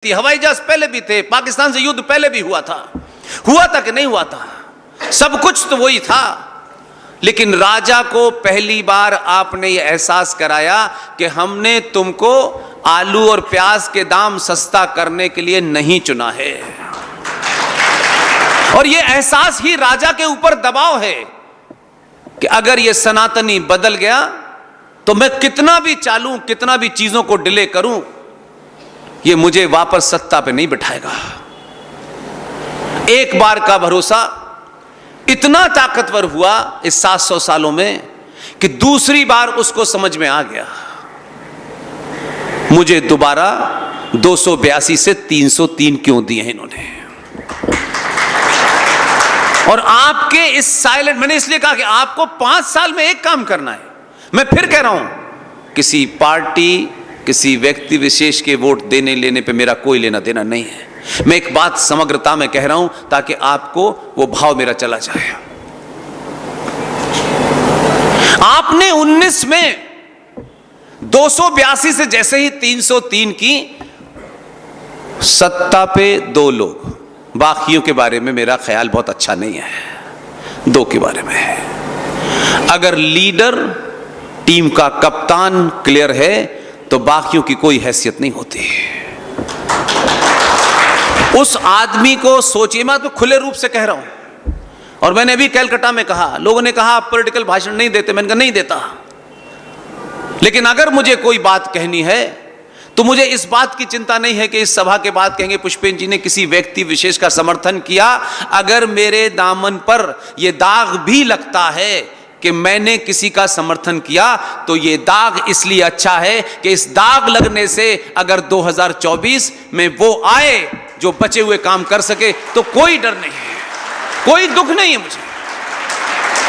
हवाई जहाज पहले भी थे, पाकिस्तान से युद्ध पहले भी हुआ था कि नहीं हुआ था, सब कुछ तो वही था। लेकिन राजा को पहली बार आपने ये एहसास कराया कि हमने तुमको आलू और प्याज के दाम सस्ता करने के लिए नहीं चुना है। और ये एहसास ही राजा के ऊपर दबाव है कि अगर ये सनातनी बदल गया तो मैं कितना भी चालूं, कितना भी चीजों को डिले करूं, ये मुझे वापस सत्ता पे नहीं बिठाएगा। एक बार का भरोसा इतना ताकतवर हुआ इस 700 सालों में कि दूसरी बार उसको समझ में आ गया, मुझे दोबारा 282 से 303 क्यों दिए हैं इन्होंने। और आपके इस साइलेंट, मैंने इसलिए कहा कि आपको 5 साल में एक काम करना है। मैं फिर कह रहा हूं, किसी पार्टी, किसी व्यक्ति विशेष के वोट देने लेने पे मेरा कोई लेना देना नहीं है। मैं एक बात समग्रता में कह रहा हूं ताकि आपको वो भाव मेरा चला जाए। आपने 19 में 282 से जैसे ही 303 की, सत्ता पे 2 लोग, बाकियों के बारे में मेरा ख्याल बहुत अच्छा नहीं है, 2 के बारे में है। अगर लीडर, टीम का कप्तान क्लियर है तो बाकियों की कोई हैसियत नहीं होती। उस आदमी को सोचिए, मैं तो खुले रूप से कह रहा हूं, और मैंने अभी कलकत्ता में कहा, लोगों ने कहा आप पॉलिटिकल भाषण नहीं देते, मैंने कहा नहीं देता, लेकिन अगर मुझे कोई बात कहनी है तो मुझे इस बात की चिंता नहीं है कि इस सभा के बाद कहेंगे पुष्पेंद्र जी ने किसी व्यक्ति विशेष का समर्थन किया। अगर मेरे दामन पर यह दाग भी लगता है कि मैंने किसी का समर्थन किया तो ये दाग इसलिए अच्छा है कि इस दाग लगने से अगर 2024 में वो आए जो बचे हुए काम कर सके तो कोई डर नहीं है, कोई दुख नहीं है मुझे,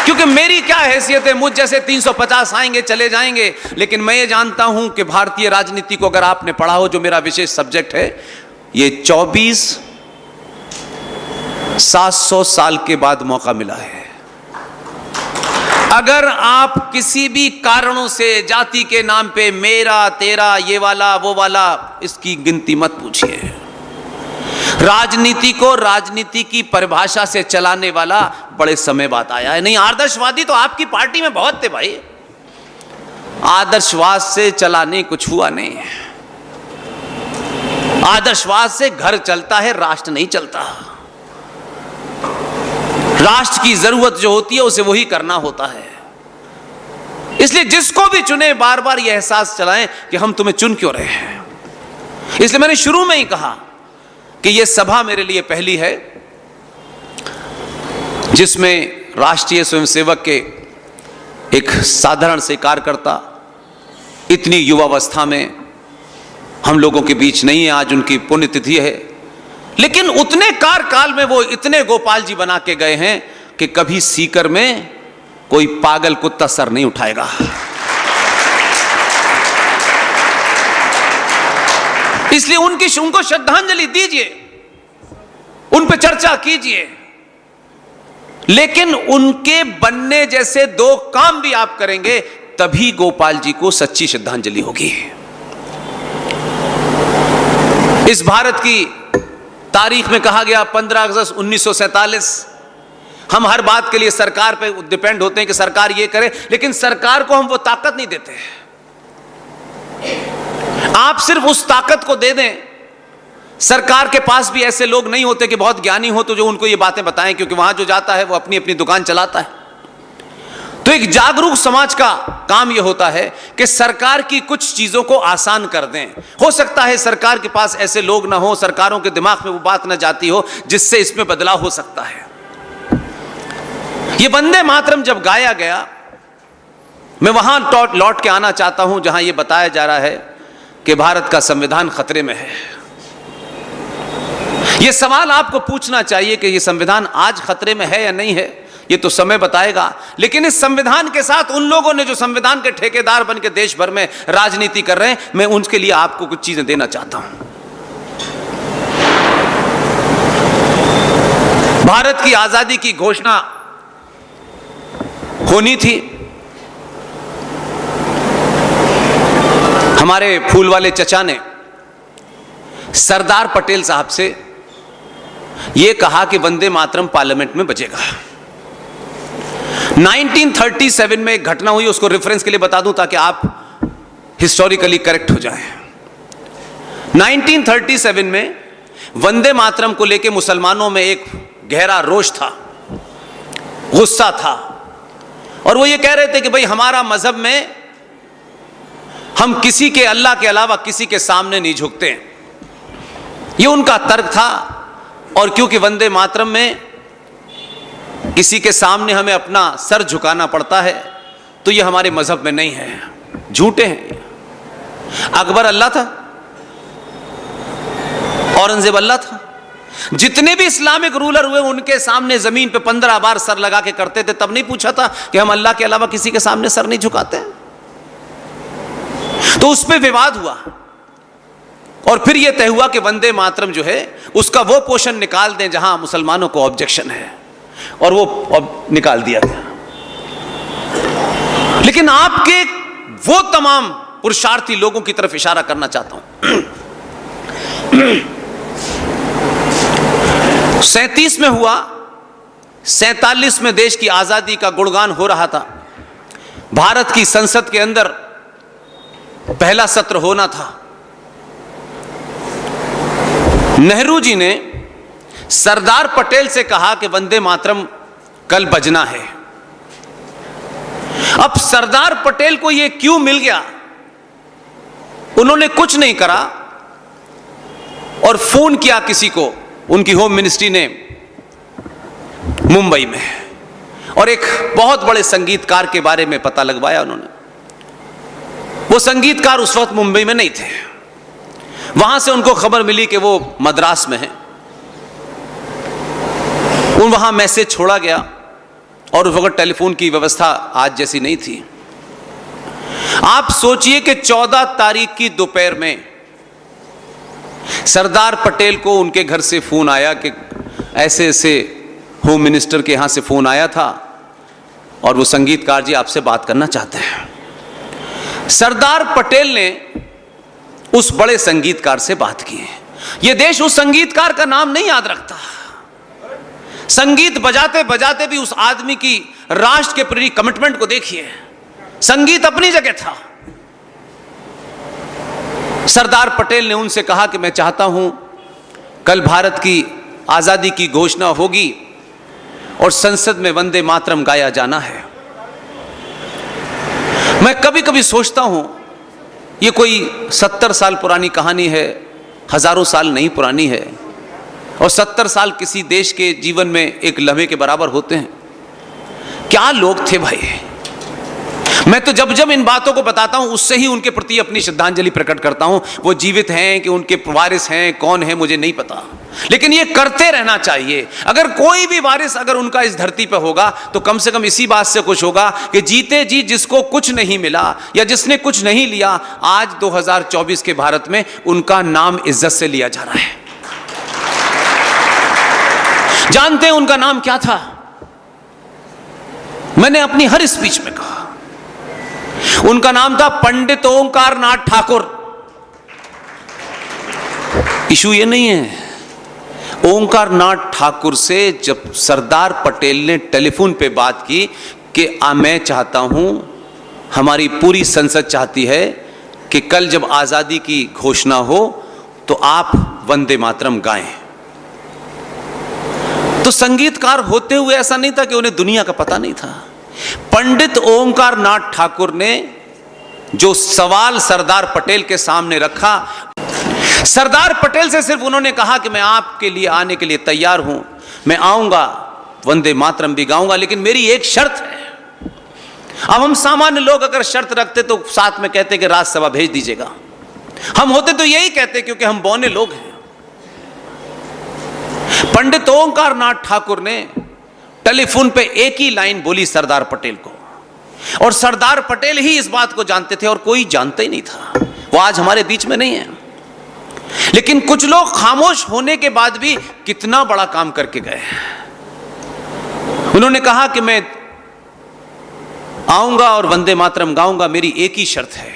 क्योंकि मेरी क्या हैसियत है। मुझ जैसे 350 आएंगे चले जाएंगे, लेकिन मैं ये जानता हूं कि भारतीय राजनीति को अगर आपने पढ़ा हो, जो मेरा विशेष सब्जेक्ट है, ये 24 700 साल के बाद मौका मिला है। अगर आप किसी भी कारणों से जाति के नाम पे मेरा तेरा ये वाला वो वाला, इसकी गिनती मत पूछिए। राजनीति को राजनीति की परिभाषा से चलाने वाला बड़े समय बाद आया है। नहीं, आदर्शवादी तो आपकी पार्टी में बहुत थे भाई, आदर्शवाद से चलाने कुछ हुआ नहीं। आदर्शवाद से घर चलता है, राष्ट्र नहीं चलता। राष्ट्र की जरूरत जो होती है उसे वही करना होता है। इसलिए जिसको भी चुने बार बार यह एहसास चलाएं कि हम तुम्हें चुन क्यों रहे हैं। इसलिए मैंने शुरू में ही कहा कि यह सभा मेरे लिए पहली है जिसमें राष्ट्रीय स्वयंसेवक के एक साधारण से कार्यकर्ता इतनी युवावस्था में हम लोगों के बीच नहीं है। आज उनकी पुण्यतिथि है, लेकिन उतने कार्यकाल में वो इतने गोपाल जी बना के गए हैं कि कभी सीकर में कोई पागल कुत्ता सर नहीं उठाएगा। इसलिए उनको श्रद्धांजलि दीजिए, उन पे चर्चा कीजिए, लेकिन उनके बनने जैसे 2 काम भी आप करेंगे तभी गोपाल जी को सच्ची श्रद्धांजलि होगी। इस भारत की तारीख में कहा गया 15 अगस्त 1947, हम हर बात के लिए सरकार पे डिपेंड होते हैं कि सरकार ये करे, लेकिन सरकार को हम वो ताकत नहीं देते। आप सिर्फ उस ताकत को दे दें। सरकार के पास भी ऐसे लोग नहीं होते कि बहुत ज्ञानी हो तो जो उनको ये बातें बताएं, क्योंकि वहां जो जाता है वो अपनी अपनी दुकान चलाता है। तो एक जागरूक समाज का काम यह होता है कि सरकार की कुछ चीजों को आसान कर दें। हो सकता है सरकार के पास ऐसे लोग ना हो, सरकारों के दिमाग में वो बात ना जाती हो जिससे इसमें बदलाव हो सकता है। ये वंदे मातरम जब गाया गया, मैं वहां लौट के आना चाहता हूं जहां यह बताया जा रहा है कि भारत का संविधान खतरे में है। यह सवाल आपको पूछना चाहिए कि यह संविधान आज खतरे में है या नहीं है, ये तो समय बताएगा। लेकिन इस संविधान के साथ उन लोगों ने जो संविधान के ठेकेदार बन के देश भर में राजनीति कर रहे हैं, मैं उनके लिए आपको कुछ चीजें देना चाहता हूं। भारत की आजादी की घोषणा होनी थी, हमारे फूल वाले चचा ने सरदार पटेल साहब से यह कहा कि वंदे मातरम पार्लियामेंट में बजेगा। 1937 में एक घटना हुई, उसको रेफरेंस के लिए बता दूं ताकि आप हिस्टोरिकली करेक्ट हो जाएं। 1937 में वंदे मातरम को लेकर मुसलमानों में एक गहरा रोष था, गुस्सा था, और वो ये कह रहे थे कि भाई हमारा मजहब में हम किसी के, अल्लाह के अलावा किसी के सामने नहीं झुकते। ये उनका तर्क था। और क्योंकि वंदे मातरम में किसी के सामने हमें अपना सर झुकाना पड़ता है, तो ये हमारे मजहब में नहीं है, झूठे हैं। अकबर अल्लाह था, औरंगजेब अल्लाह था। जितने भी इस्लामिक रूलर हुए उनके सामने जमीन पे 15 बार सर लगा के करते थे, तब नहीं पूछा था कि हम अल्लाह के अलावा किसी के सामने सर नहीं झुकाते। तो उस पर विवाद हुआ और फिर यह तय हुआ कि वंदे मातरम जो है उसका वो पोर्शन निकाल दें जहां मुसलमानों को ऑब्जेक्शन है, और वो निकाल दिया गया। लेकिन आपके वो तमाम पुरुषार्थी लोगों की तरफ इशारा करना चाहता हूं। 37 में हुआ, 47 में देश की आजादी का गुणगान हो रहा था। भारत की संसद के अंदर पहला सत्र होना था। नेहरू जी ने सरदार पटेल से कहा कि वंदे मातरम कल बजना है। अब सरदार पटेल को यह क्यों मिल गया? उन्होंने कुछ नहीं करा और फोन किया किसी को, उनकी होम मिनिस्ट्री ने मुंबई में, और एक बहुत बड़े संगीतकार के बारे में पता लगवाया उन्होंने। वो संगीतकार उस वक्त मुंबई में नहीं थे। वहां से उनको खबर मिली कि वो मद्रास में हैं। वहां मैसेज छोड़ा गया और उस वक्त टेलीफोन की व्यवस्था आज जैसी नहीं थी। आप सोचिए कि 14 तारीख की दोपहर में सरदार पटेल को उनके घर से फोन आया कि ऐसे ऐसे होम मिनिस्टर के यहां से फोन आया था और वो संगीतकार जी आपसे बात करना चाहते हैं। सरदार पटेल ने उस बड़े संगीतकार से बात की। यह देश उस संगीतकार का नाम नहीं याद रखता। संगीत बजाते बजाते भी उस आदमी की राष्ट्र के प्रति कमिटमेंट को देखिए। संगीत अपनी जगह था। सरदार पटेल ने उनसे कहा कि मैं चाहता हूं कल भारत की आजादी की घोषणा होगी और संसद में वंदे मातरम गाया जाना है। मैं कभी कभी सोचता हूं ये कोई 70 साल पुरानी कहानी है, हजारों साल नहीं पुरानी है, और 70 साल किसी देश के जीवन में एक लम्हे के बराबर होते हैं। क्या लोग थे भाई। मैं तो जब जब इन बातों को बताता हूं उससे ही उनके प्रति अपनी श्रद्धांजलि प्रकट करता हूं। वो जीवित हैं कि उनके वारिस हैं, कौन है मुझे नहीं पता, लेकिन ये करते रहना चाहिए। अगर कोई भी वारिस अगर उनका इस धरती पर होगा तो कम से कम इसी बात से कुछ होगा कि जीते जी जिसको कुछ नहीं मिला या जिसने कुछ नहीं लिया, आज 2024 के भारत में उनका नाम इज्जत से लिया जा रहा है। जानते हैं उनका नाम क्या था? मैंने अपनी हर स्पीच में कहा, उनका नाम था पंडित ओंकार नाथ ठाकुर। इशू ये नहीं है। ओंकार नाथ ठाकुर से जब सरदार पटेल ने टेलीफोन पे बात की कि मैं चाहता हूं, हमारी पूरी संसद चाहती है कि कल जब आजादी की घोषणा हो तो आप वंदे मातरम गाएं। तो संगीतकार होते हुए ऐसा नहीं था कि उन्हें दुनिया का पता नहीं था। पंडित ओंकार नाथ ठाकुर ने जो सवाल सरदार पटेल के सामने रखा, सरदार पटेल से सिर्फ उन्होंने कहा कि मैं आपके लिए आने के लिए तैयार हूं, मैं आऊंगा, वंदे मातरम भी गाऊंगा, लेकिन मेरी एक शर्त है। अब हम सामान्य लोग अगर शर्त रखते तो साथ में कहते कि राज्यसभा भेज दीजिएगा। हम होते तो यही कहते क्योंकि हम बौने लोग हैं। पंडित ओंकार नाथ ठाकुर ने टेलीफोन पे एक ही लाइन बोली सरदार पटेल को, और सरदार पटेल ही इस बात को जानते थे और कोई जानता ही नहीं था। वो आज हमारे बीच में नहीं है, लेकिन कुछ लोग खामोश होने के बाद भी कितना बड़ा काम करके गए। उन्होंने कहा कि मैं आऊंगा और वंदे मातरम गाऊंगा, मेरी एक ही शर्त है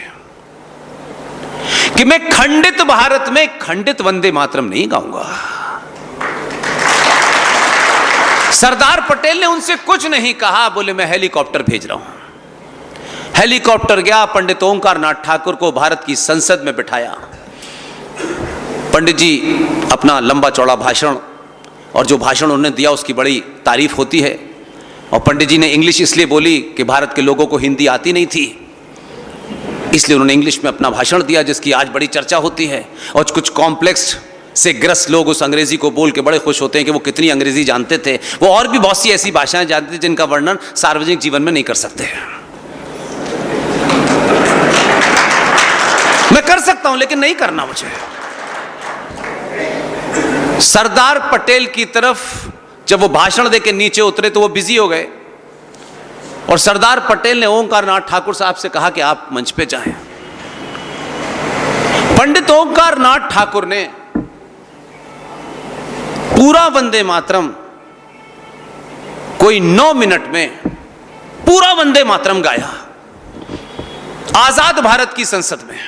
कि मैं खंडित भारत में खंडित वंदे मातरम नहीं गाऊंगा। सरदार पटेल ने उनसे कुछ नहीं कहा, बोले मैं हेलीकॉप्टर भेज रहा हूं। हेलीकॉप्टर गया, पंडित ओंकार नाथ ठाकुर को भारत की संसद में बिठाया। पंडित जी अपना लंबा चौड़ा भाषण, और जो भाषण उन्होंने दिया उसकी बड़ी तारीफ होती है। और पंडित जी ने इंग्लिश इसलिए बोली कि भारत के लोगों को हिंदी आती नहीं थी, इसलिए उन्होंने इंग्लिश में अपना भाषण दिया, जिसकी आज बड़ी चर्चा होती है। और कुछ कॉम्प्लेक्स से ग्रस्त लोग उस अंग्रेजी को बोल के बड़े खुश होते हैं कि वो कितनी अंग्रेजी जानते थे। वो और भी बहुत सी ऐसी भाषाएं जानते थे जिनका वर्णन सार्वजनिक जीवन में नहीं कर सकते। मैं कर सकता हूं लेकिन नहीं करना मुझे। सरदार पटेल की तरफ जब वो भाषण देके नीचे उतरे तो वो बिजी हो गए, और सरदार पटेल ने ओंकार नाथ ठाकुर साहब से कहा कि आप मंच पे जाएं। पंडित ओंकार नाथ ठाकुर ने पूरा वंदे मातरम कोई 9 मिनट में पूरा वंदे मातरम गाया। आजाद भारत की संसद में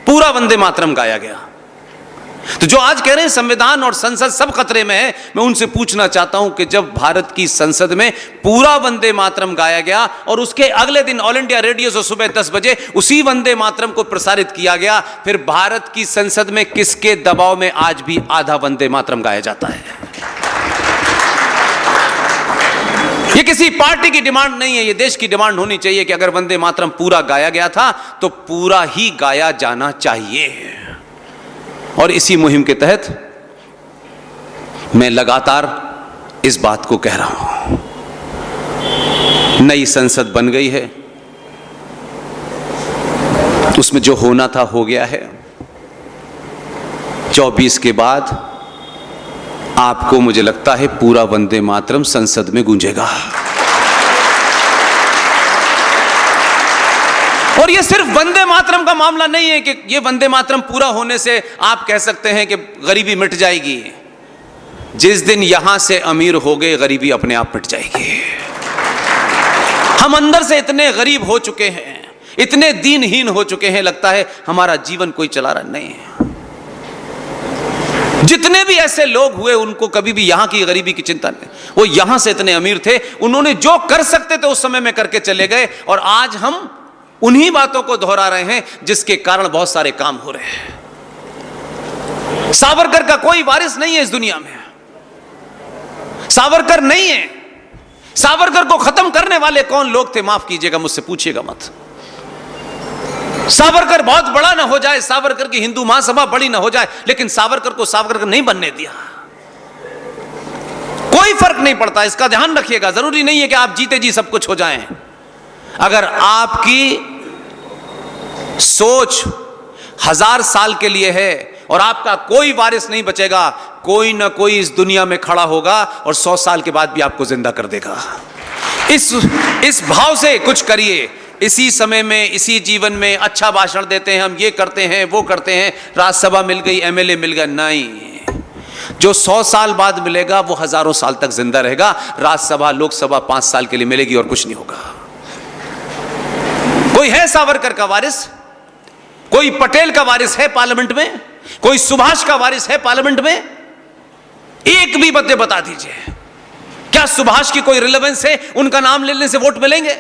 पूरा वंदे मातरम गाया गया। तो जो आज कह रहे हैं संविधान और संसद सब खतरे में है, मैं उनसे पूछना चाहता हूं कि जब भारत की संसद में पूरा वंदे मातरम गाया गया और उसके अगले दिन ऑल इंडिया रेडियो से सुबह 10 बजे उसी वंदे मातरम को प्रसारित किया गया, फिर भारत की संसद में किसके दबाव में आज भी आधा वंदे मातरम गाया जाता है? ये किसी पार्टी की डिमांड नहीं है, ये देश की डिमांड होनी चाहिए कि अगर वंदे मातरम पूरा गाया गया था तो पूरा ही गाया जाना चाहिए। और इसी मुहिम के तहत मैं लगातार इस बात को कह रहा हूं। नई संसद बन गई है, उसमें जो होना था हो गया है। 24 के बाद आपको मुझे लगता है पूरा वंदे मातरम संसद में गूंजेगा। और ये सिर्फ वंदे मातरम का मामला नहीं है कि ये वंदे मातरम पूरा होने से आप कह सकते हैं कि गरीबी मिट जाएगी। जिस दिन यहां से अमीर हो गए, गरीबी अपने आप मिट जाएगी। हम अंदर से इतने गरीब हो चुके हैं, इतने दीनहीन हो चुके हैं, लगता है हमारा जीवन कोई चला रहा नहीं है। जितने भी ऐसे लोग हुए उनको कभी भी यहां की गरीबी की चिंता नहीं। वो यहां से इतने अमीर थे, उन्होंने जो कर सकते थे उस समय में करके चले गए, और आज हम उन्हीं बातों को दोहरा रहे हैं जिसके कारण बहुत सारे काम हो रहे हैं। सावरकर का कोई वारिस नहीं है इस दुनिया में। सावरकर नहीं है। सावरकर को खत्म करने वाले कौन लोग थे? माफ कीजिएगा, मुझसे पूछिएगा मत। सावरकर बहुत बड़ा ना हो जाए, सावरकर की हिंदू महासभा बड़ी ना हो जाए, लेकिन सावरकर को सावरकर नहीं बनने दिया। कोई फर्क नहीं पड़ता, इसका ध्यान रखिएगा। जरूरी नहीं है कि आप जीते जी सब कुछ हो जाएं। अगर आपकी सोच 1000 साल के लिए है और आपका कोई वारिस नहीं बचेगा, कोई ना कोई इस दुनिया में खड़ा होगा और 100 साल के बाद भी आपको जिंदा कर देगा। इस भाव से कुछ करिए। इसी समय में, इसी जीवन में अच्छा भाषण देते हैं, हम ये करते हैं, वो करते हैं, राज्यसभा मिल गई, एमएलए मिल गया, नहीं। जो 100 साल बाद मिलेगा वो हजारों साल तक जिंदा रहेगा। राज्यसभा, लोकसभा 5 साल के लिए मिलेगी और कुछ नहीं होगा। कोई है सावरकर का वारिस? कोई पटेल का वारिस है पार्लियामेंट में? कोई सुभाष का वारिस है पार्लियामेंट में? एक भी बच्चे बता दीजिए। क्या सुभाष की कोई रिलेवेंस है? उनका नाम लेने से वोट मिलेंगे?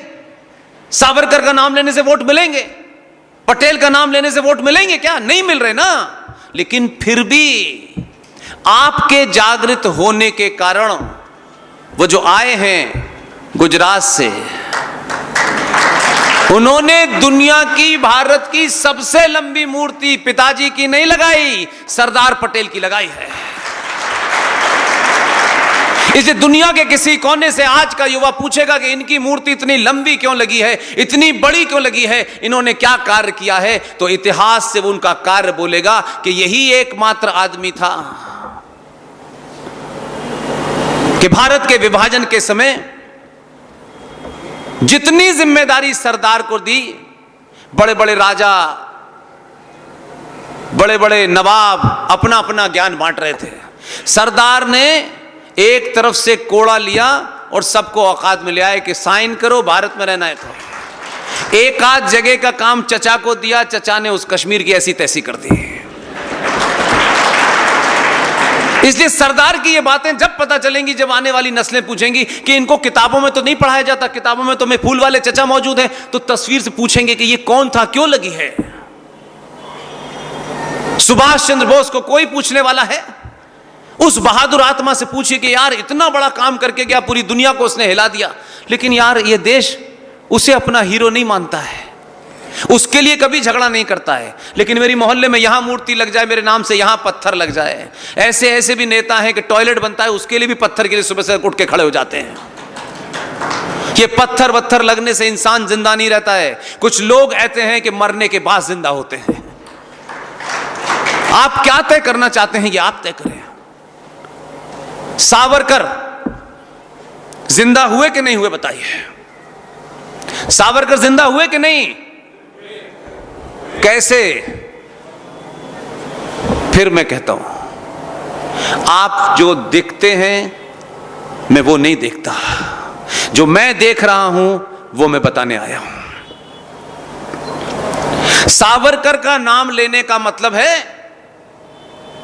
सावरकर का नाम लेने से वोट मिलेंगे? पटेल का नाम लेने से वोट मिलेंगे? क्या नहीं मिल रहे ना। लेकिन फिर भी आपके जागृत होने के कारण वो जो आए हैं गुजरात से, उन्होंने दुनिया की, भारत की सबसे लंबी मूर्ति पिताजी की नहीं लगाई, सरदार पटेल की लगाई है। इसे दुनिया के किसी कोने से आज का युवा पूछेगा कि इनकी मूर्ति इतनी लंबी क्यों लगी है, इतनी बड़ी क्यों लगी है, इन्होंने क्या कार्य किया है, तो इतिहास से वो उनका कार्य बोलेगा कि यही एकमात्र आदमी था कि भारत के विभाजन के समय जितनी जिम्मेदारी सरदार को दी, बड़े बड़े राजा, बड़े बड़े नवाब अपना अपना ज्ञान बांट रहे थे। सरदार ने एक तरफ से कोड़ा लिया और सबको औकात में ले आए कि साइन करो, भारत में रहना है। तो एक आध जगह का काम चचा को दिया, चचा ने उस कश्मीर की ऐसी तैसी कर दी। इसलिए सरदार की ये बातें जब पता चलेंगी, जब आने वाली नस्लें पूछेंगी कि इनको किताबों में तो नहीं पढ़ाया जाता, किताबों में तो में फूल वाले चचा मौजूद हैं, तो तस्वीर से पूछेंगे कि ये कौन था, क्यों लगी है। सुभाष चंद्र बोस को कोई पूछने वाला है? उस बहादुर आत्मा से पूछिए कि यार इतना बड़ा काम करके गया, पूरी दुनिया को उसने हिला दिया, लेकिन यार ये देश उसे अपना हीरो नहीं मानता है, उसके लिए कभी झगड़ा नहीं करता है। लेकिन मेरी मोहल्ले में यहां मूर्ति लग जाए, मेरे नाम से यहां पत्थर लग जाए। ऐसे ऐसे भी नेता हैं कि टॉयलेट बनता है उसके लिए भी पत्थर के लिए सुबह से उठ के खड़े हो जाते हैं। ये पत्थर वत्थर लगने से इंसान जिंदा नहीं रहता है। कुछ लोग ऐसे हैं कि मरने के बाद जिंदा होते हैं। आप क्या तय करना चाहते हैं, ये आप तय करें। सावरकर जिंदा हुए कि नहीं हुए बताइए? सावरकर जिंदा हुए कि नहीं? कैसे? फिर मैं कहता हूं, आप जो देखते हैं मैं वो नहीं देखता, जो मैं देख रहा हूं वो मैं बताने आया हूं। सावरकर का नाम लेने का मतलब है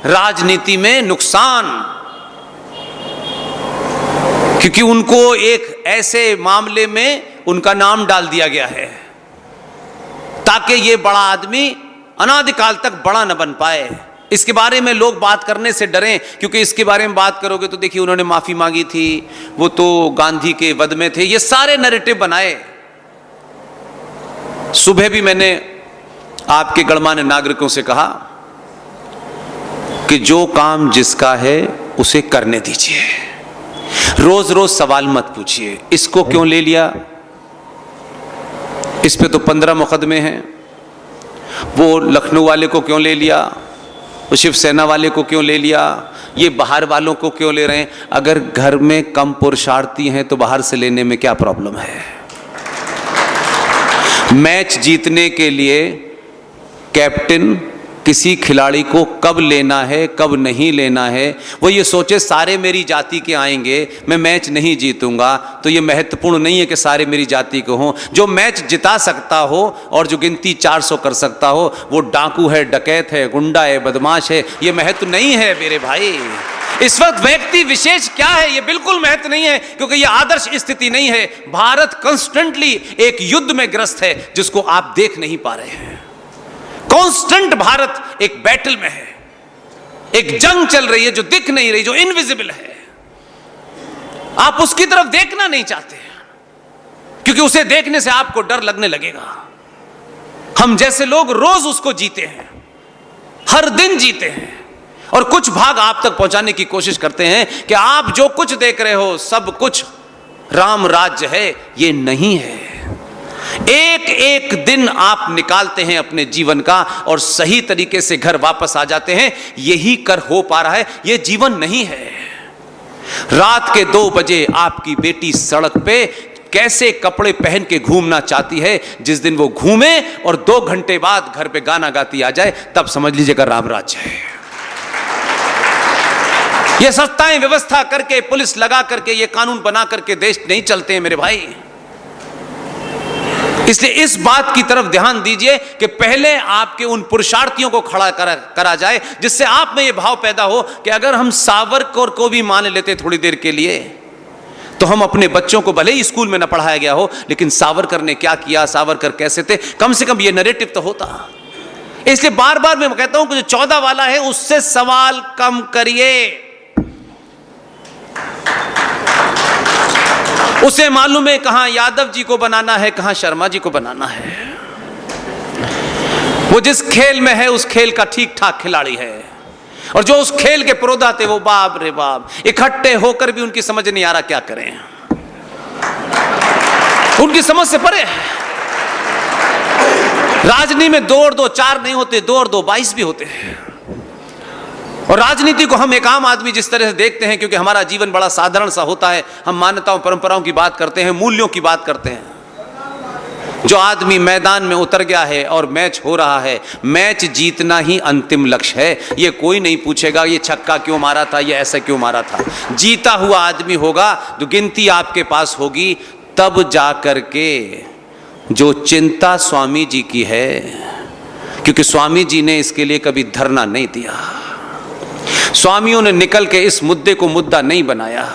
राजनीति में नुकसान, क्योंकि उनको एक ऐसे मामले में उनका नाम डाल दिया गया है ताकि ये बड़ा आदमी अनादिकाल तक बड़ा न बन पाए। इसके बारे में लोग बात करने से डरें, क्योंकि इसके बारे में बात करोगे तो देखिए उन्होंने माफी मांगी थी, वो तो गांधी के वध में थे, ये सारे नैरेटिव बनाए। सुबह भी मैंने आपके गणमान्य नागरिकों से कहा कि जो काम जिसका है उसे करने दीजिए, रोज रोज सवाल मत पूछिए, इसको क्यों ले लिया, इस पे तो 15 मुकदमे हैं, वो लखनऊ वाले को क्यों ले लिया, वो शिवसेना वाले को क्यों ले लिया, ये बाहर वालों को क्यों ले रहे हैं। अगर घर में कम पुरुषार्थी हैं तो बाहर से लेने में क्या प्रॉब्लम है। मैच जीतने के लिए कैप्टन किसी खिलाड़ी को कब लेना है कब नहीं लेना है, वो ये सोचे सारे मेरी जाति के आएंगे मैं मैच नहीं जीतूंगा, तो ये महत्वपूर्ण नहीं है कि सारे मेरी जाति के हों। जो मैच जिता सकता हो और जो गिनती 400 कर सकता हो वो डाकू है, डकैत है, गुंडा है, बदमाश है, ये महत्व नहीं है मेरे भाई। इस वक्त व्यक्ति विशेष क्या है ये बिल्कुल महत्व नहीं है, क्योंकि ये आदर्श स्थिति नहीं है। भारत कॉन्स्टेंटली एक युद्ध में ग्रस्त है जिसको आप देख नहीं पा रहे हैं। कांस्टेंट भारत एक बैटल में है, एक जंग चल रही है जो दिख नहीं रही, जो इनविजिबल है। आप उसकी तरफ देखना नहीं चाहते, क्योंकि उसे देखने से आपको डर लगने लगेगा। हम जैसे लोग रोज उसको जीते हैं, हर दिन जीते हैं, और कुछ भाग आप तक पहुंचाने की कोशिश करते हैं कि आप जो कुछ देख रहे हो सब कुछ राम राज्य है। ये नहीं है। एक एक दिन आप निकालते हैं अपने जीवन का और सही तरीके से घर वापस आ जाते हैं, यही कर हो पा रहा है, यह जीवन नहीं है। रात के 2 बजे आपकी बेटी सड़क पे कैसे कपड़े पहन के घूमना चाहती है, जिस दिन वो घूमे और 2 घंटे बाद घर पे गाना गाती आ जाए, तब समझ लीजिएगा राम राज्य है। ये सत्ताएं व्यवस्था करके, पुलिस लगा करके, ये कानून बना करके देश नहीं चलते हैं मेरे भाई। इसलिए इस बात की तरफ ध्यान दीजिए कि पहले आपके उन पुरुषार्थियों को खड़ा करा जाए, जिससे आप में यह भाव पैदा हो कि अगर हम सावरकर को भी मान लेते थोड़ी देर के लिए, तो हम अपने बच्चों को भले ही स्कूल में न पढ़ाया गया हो, लेकिन सावरकर ने क्या किया, सावरकर कैसे थे, कम से कम यह नैरेटिव तो होता। इसलिए बार बार मैं कहता हूं कि जो 14 वाला है उससे सवाल कम करिए। उसे मालूम है कहां यादव जी को बनाना है, कहां शर्मा जी को बनाना है। वो जिस खेल में है उस खेल का ठीक ठाक खिलाड़ी है, और जो उस खेल के पुरोधा थे वो बाप रे बाप, इकट्ठे होकर भी उनकी समझ नहीं आ रहा क्या करें, उनकी समझ से परे है। राजनीति में 2 और 2 4 नहीं होते, 2 और 2 22 भी होते हैं। और राजनीति को हम एक आम आदमी जिस तरह से देखते हैं, क्योंकि हमारा जीवन बड़ा साधारण सा होता है, हम मान्यताओं परंपराओं की बात करते हैं, मूल्यों की बात करते हैं। जो आदमी मैदान में उतर गया है और मैच हो रहा है, मैच जीतना ही अंतिम लक्ष्य है। ये कोई नहीं पूछेगा ये छक्का क्यों मारा था, ये ऐसा क्यों मारा था। जीता हुआ आदमी होगा, जो गिनती आपके पास होगी, तब जा करके जो चिंता स्वामी जी की है, क्योंकि स्वामी जी ने इसके लिए कभी धरना नहीं दिया, स्वामियों ने निकल के इस मुद्दे को मुद्दा नहीं बनाया।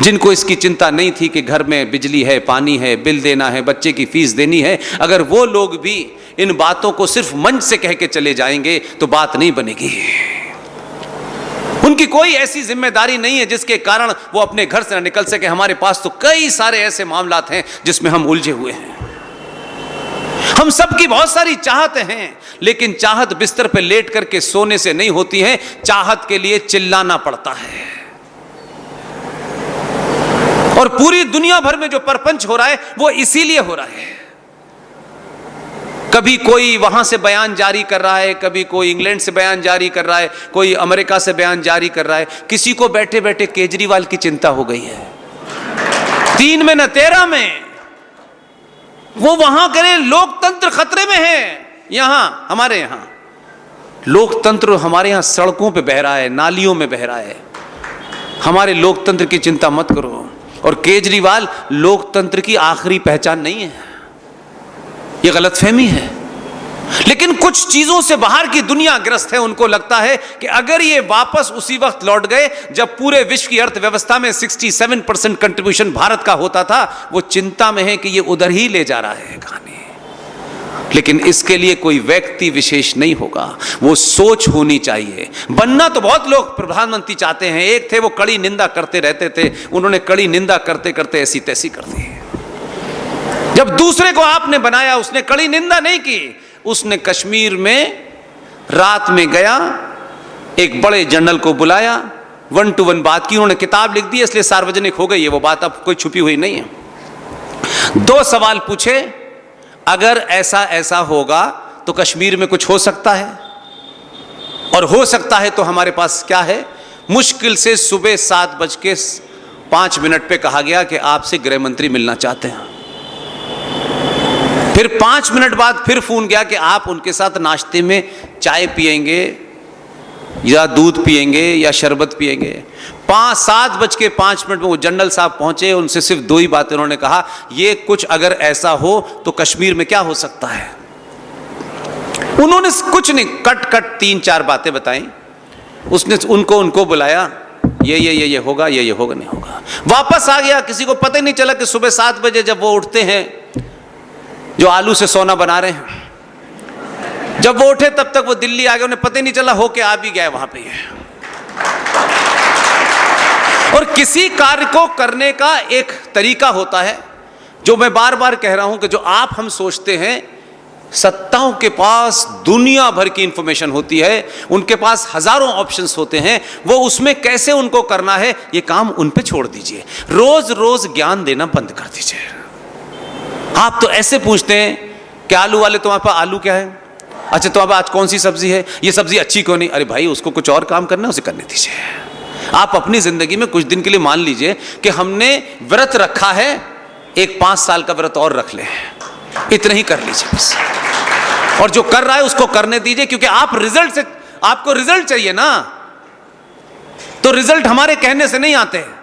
जिनको इसकी चिंता नहीं थी कि घर में बिजली है, पानी है, बिल देना है, बच्चे की फीस देनी है, अगर वो लोग भी इन बातों को सिर्फ मंच से कह के चले जाएंगे तो बात नहीं बनेगी। उनकी कोई ऐसी जिम्मेदारी नहीं है जिसके कारण वो अपने घर से न निकल सके। हमारे पास तो कई सारे ऐसे मामलात हैं जिसमें हम उलझे हुए हैं। हम सबकी बहुत सारी चाहते हैं, लेकिन चाहत बिस्तर पे लेट करके सोने से नहीं होती है, चाहत के लिए चिल्लाना पड़ता है। और पूरी दुनिया भर में जो परपंच हो रहा है वो इसीलिए हो रहा है। कभी कोई वहां से बयान जारी कर रहा है, कभी कोई इंग्लैंड से बयान जारी कर रहा है, कोई अमेरिका से बयान जारी कर रहा है। किसी को बैठे बैठे केजरीवाल की चिंता हो गई है। 3 में न 13 में वो वहां करे, लोकतंत्र खतरे में है। यहां हमारे यहां लोकतंत्र हमारे यहां सड़कों पे बह रहा है, नालियों में बह रहा है। हमारे लोकतंत्र की चिंता मत करो। और केजरीवाल लोकतंत्र की आखिरी पहचान नहीं है, यह गलतफहमी है। लेकिन कुछ चीजों से बाहर की दुनिया ग्रस्त है। उनको लगता है कि अगर ये वापस उसी वक्त लौट गए जब पूरे विश्व की अर्थव्यवस्था में 67% कंट्रीब्यूशन भारत का होता था, वो चिंता में है कि ये उधर ही ले जा रहा है कहानी। लेकिन इसके लिए कोई व्यक्ति विशेष नहीं होगा, वो सोच होनी चाहिए। बनना तो बहुत लोग प्रधानमंत्री चाहते हैं। एक थे वो कड़ी निंदा करते रहते थे, उन्होंने कड़ी निंदा करते करते ऐसी तैसी कर दी। जब दूसरे को आपने बनाया, उसने कड़ी निंदा नहीं की, उसने कश्मीर में रात में गया, एक बड़े जनरल को बुलाया, 1 to 1 बात की। उन्होंने किताब लिख दी, इसलिए सार्वजनिक हो गई है वो बात, अब कोई छुपी हुई नहीं है। 2 सवाल पूछे, अगर ऐसा ऐसा होगा तो कश्मीर में कुछ हो सकता है, और हो सकता है तो हमारे पास क्या है। मुश्किल से सुबह 7:05 पे कहा गया कि आपसे गृह मंत्री मिलना चाहते हैं। फिर 5 मिनट बाद फिर फोन गया कि आप उनके साथ नाश्ते में चाय पिएंगे या दूध पिएंगे या शरबत पिएंगे। 7:05 में वो जनरल साहब पहुंचे, उनसे सिर्फ 2 ही बातें उन्होंने कहा, ये कुछ अगर ऐसा हो तो कश्मीर में क्या हो सकता है। उन्होंने कुछ नहीं, कट 3-4 बातें बताई। उसने उनको बुलाया, ये होगा, ये होगा, नहीं होगा। वापस आ गया। किसी को पता ही नहीं चला कि सुबह 7 बजे जब वो उठते हैं, जो आलू से सोना बना रहे हैं, जब वो उठे तब तक वो दिल्ली आ गए, उन्हें पता ही नहीं चला, होके आ भी गए वहां पे। और किसी कार्य को करने का एक तरीका होता है, जो मैं बार बार कह रहा हूं कि जो आप हम सोचते हैं, सत्ताओं के पास दुनिया भर की इंफॉर्मेशन होती है, उनके पास हजारों ऑप्शंस होते हैं, वो उसमें कैसे उनको करना है ये काम उन पे छोड़ दीजिए। रोज रोज ज्ञान देना बंद कर दीजिए। आप तो ऐसे पूछते हैं कि आलू वाले तुम्हारे पास आलू क्या है, अच्छा तुम्हारे पास आज कौन सी सब्जी है, ये सब्जी अच्छी क्यों नहीं। अरे भाई, उसको कुछ और काम करना है, उसे करने दीजिए। आप अपनी जिंदगी में कुछ दिन के लिए मान लीजिए कि हमने व्रत रखा है, एक 5 साल का व्रत और रख ले, इतना ही कर लीजिए बस। और जो कर रहा है उसको करने दीजिए, क्योंकि आपको रिजल्ट चाहिए ना, तो रिजल्ट हमारे कहने से नहीं आते हैं।